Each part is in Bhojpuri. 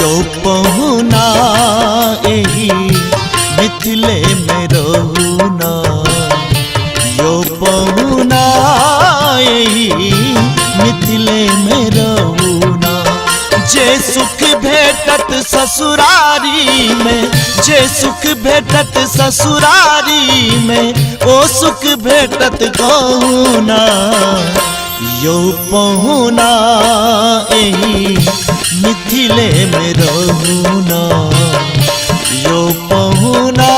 यो पहुना एही मिथिले में रहुना, यो पहुना एही मिथिले में रहुना। जे सुख भेटत ससुरारी में, जे सुख भेटत ससुरारी में, ओ सुख भेटत गहुना। यो पहुना एही मिथिले में रहुना, यो पहुना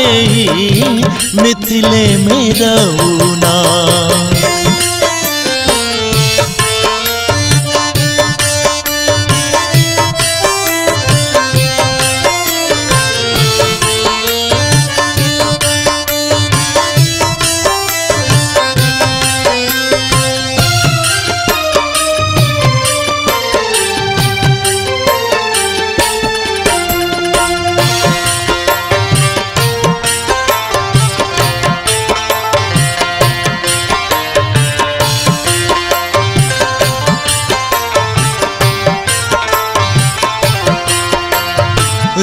एही मिथिले में रहुना।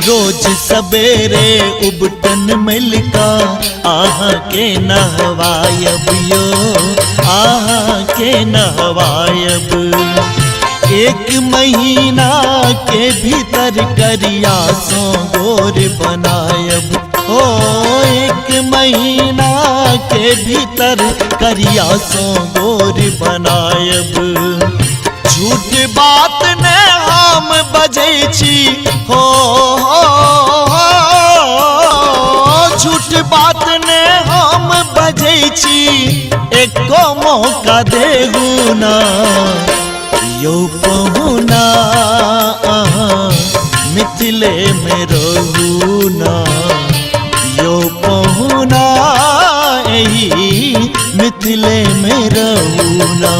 रोज सवेरे उबटन मिलका आह के नहवायब यो, आह के नहवायब। एक महीना के भीतर करिया सो गोर बनायब, ओ एक महीना के भीतर करिया सो गोर बनायब। झूठ बात ने हम बजै छी हो, झूठ बात ने हम बजै छी, एको मौका देहु ना। यो पहुना मिथिले में रहुना, यो पहुना एही मिथिले में रहुना।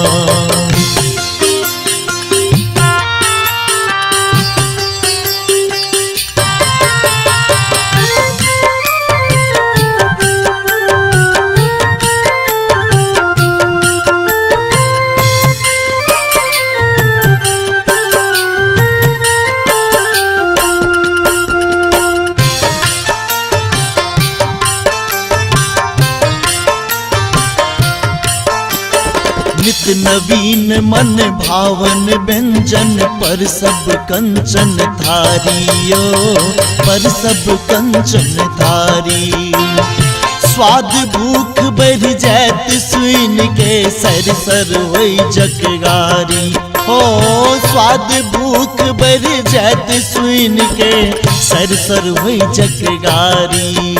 नित नवीन मन भावन व्यंजन पर सब कंचन थारियो, पर सब कंचन थारी। स्वाद भूख बढ़ जात सुन के सर सर होई जगगारी, हो स्वाद भूख बढ़ जात सुन के सर सर होई जगगारी।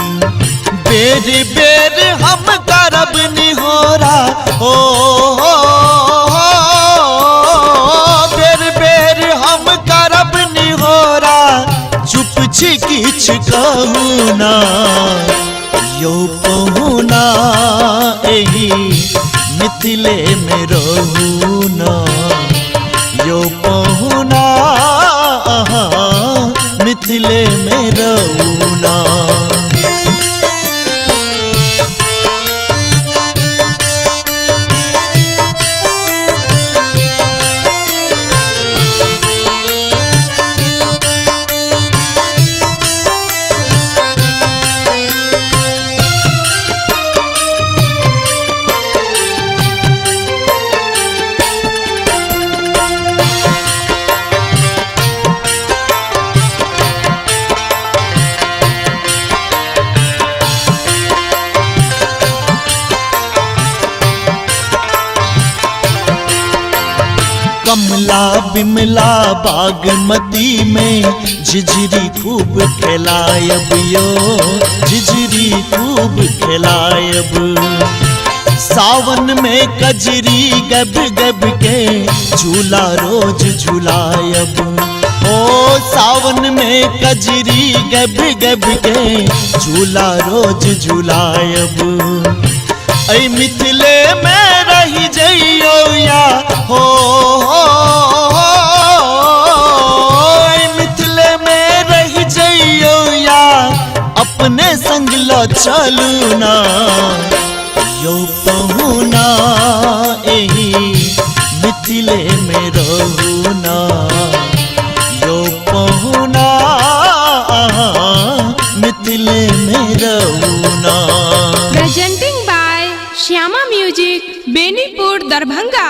बेर बेर हम करब निहोरा, ओ बेर बेर हम करब निहोरा, चुप छी किछ कहू ना। यो पहुना एही मिथिले में रहुना, यो पहुना मिथिले में रहुना। कमला बिमला बागमती में झिझरी खूब खिलायब यो, झिझरी खूब खिलायब। सावन में कजरी गब गब के झूला रोज झुलायब, ओ सावन में कजरी गब गब के झूला रोज झुलायब। ऐ मिथिले में रही जइयो या हो, मिथिले में रही जइयो या अपने संग लो चलू ना। यो पहुना एही मिथिले में रहू ना, यो दरभंगा।